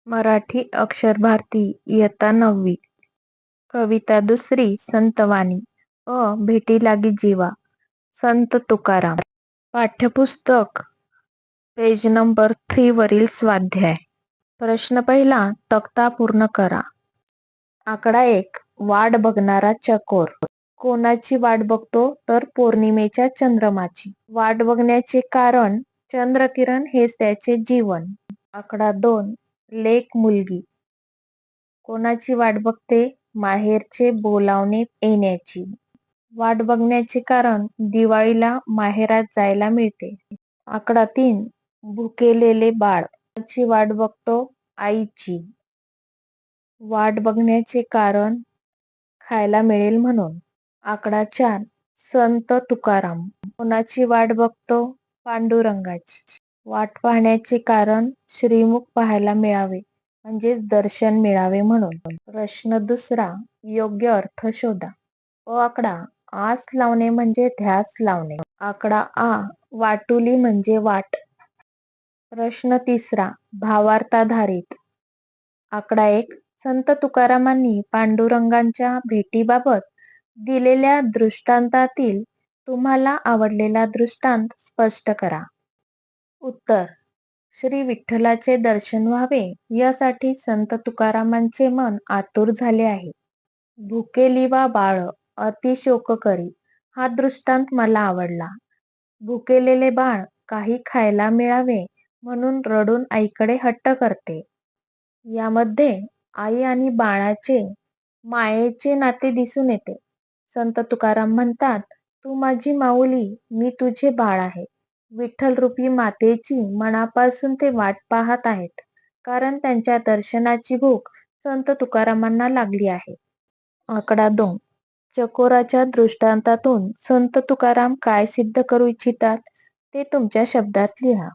मराठी अक्षर भारती इयत्ता 9वी. कविता दुसरी संतवाणी. भेटी लागी जीवा. संत तुकाराम. पाठ्यपुस्तक पेज नंबर 3 वरील स्वाध्याय. प्रश्न पहिला, तक्ता पूर्ण करा. आकडा 1, वाट बघणारा चकोर. कोणाची वाट बघतो तर पौर्णिमेच्या चंद्रमाची. वाट बघण्याचे कारण चंद्रकिरण हेच त्याचे जीवन. आकडा 2, लेक मुलगी. कोणाची वाट बघते? माहेरचे बोलावणे येण्याची. वाट बघण्याचे कारण दिवाळीला माहेरात जायला मिळते. आकडा 3, भुकेलेले बाळ. कोणाची वाट बघतो? आईची. वाट बघण्याचे कारण खायला मिळेल म्हणून. आकडा 4, संत तुकाराम. कोणाची वाट बघतो? पांडुरंगाची. वाट पाहण्याचे कारण श्रीमुख पाहायला मिळावे म्हणजेच दर्शन मिळावे म्हणून. प्रश्न दुसरा, योग्य अर्थ शोधा. आकडा, आस लावणे म्हणजे ध्यास लावणे. आकडा आ, वाटुली म्हणजे वाट. प्रश्न तिसरा, भावार्थाधारित. आकडा 1, संत तुकारामांनी पांडुरंगाच्या भेटीबाबत दिलेल्या दृष्टांतातील तुम्हाला आवडलेला दृष्टांत स्पष्ट करा. उत्तर, श्री विठ्ठलाचे दर्शन व्हावे यासाठी संत तुकारामांचे मन आतुर झाले आहे. भुकेलिवा बाळ अति शोक करी हा दृष्टांत मला आवडला. भुकेलेले बाळ काही खायला मिळावे म्हणून रडून आईकडे हट्ट करते. यामध्ये आई आणि बाळाचे मायेचे नाते दिसून येते. संत तुकाराम म्हणतात, तू माझी माऊली, मी तुझे बाळ आहे. विठ्ठलरूपी मातेची मनापासून ते वाट पाहत आहेत, कारण त्यांच्या दर्शनाची भूक संत तुकारामांना लागली आहे. आकडा 2, चकोराच्या दृष्टांतातून संत तुकाराम काय सिद्ध करू इच्छितात ते तुमच्या शब्दात लिहा.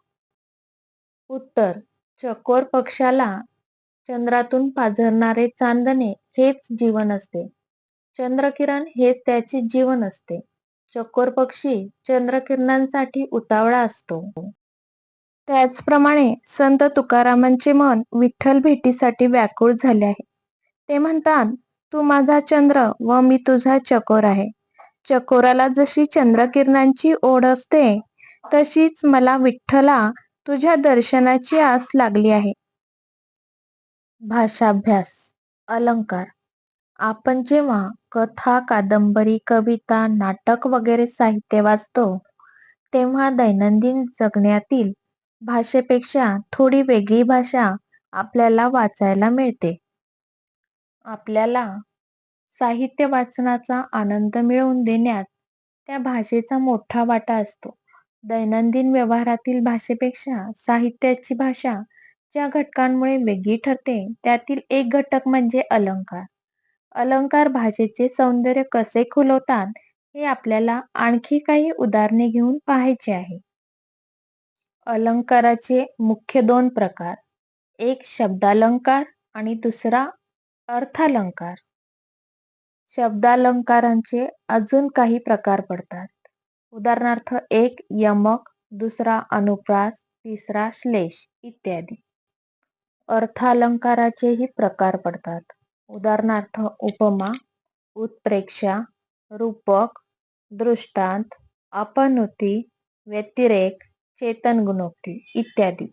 उत्तर, चकोर पक्षाला चंद्रातून पाझरणारे चांदणे हेच जीवन असते. चंद्रकिरण हेच त्याचे जीवन असते. चकोर पक्षी चंद्रकिरणांसाठी उतावळा असतो. त्याचप्रमाणे संत तुकारामांचे मन विठ्ठल भेटीसाठी व्याकुळ झाले आहे. ते म्हणतात, तू माझा चंद्र व मी तुझा चकोर आहे. चकोराला जशी चंद्रकिरणांची ओढ असते तशीच मला विठ्ठला तुझ्या दर्शनाची आस लागली आहे. भाषाभ्यास. अलंकार. आपण जेव्हा कथा, कादंबरी, कविता, नाटक वगैरे साहित्य वाचतो तेव्हा दैनंदिन जगण्यातील भाषेपेक्षा थोडी वेगळी भाषा आपल्याला वाचायला मिळते. आपल्याला साहित्य वाचनाचा आनंद मिळवून देण्यात त्या भाषेचा मोठा वाटा असतो. दैनंदिन व्यवहारातील भाषेपेक्षा साहित्याची भाषा ज्या घटकांमुळे वेगळी ठरते त्यातील एक घटक म्हणजे अलंकार. अलंकार भाषेचे सौंदर्य कसे खुलवतात हे आपल्याला आणखी काही उदाहरणे घेऊन पाहायचे आहे. अलंकाराचे मुख्य 2 प्रकार, एक शब्दालंकार आणि दुसरा अर्थालंकार. शब्दालंकारांचे अजून काही प्रकार पडतात. उदाहरणार्थ, एक यमक, दुसरा अनुप्रास, तिसरा श्लेष इत्यादी. अर्थालंकाराचेही प्रकार पडतात. उदाहरणार्थ, उपमा, उत्प्रेक्षा, रूपक, दृष्टांत, अपनुती, व्यतिरेक, चेतन गुणोक्ती इत्यादी.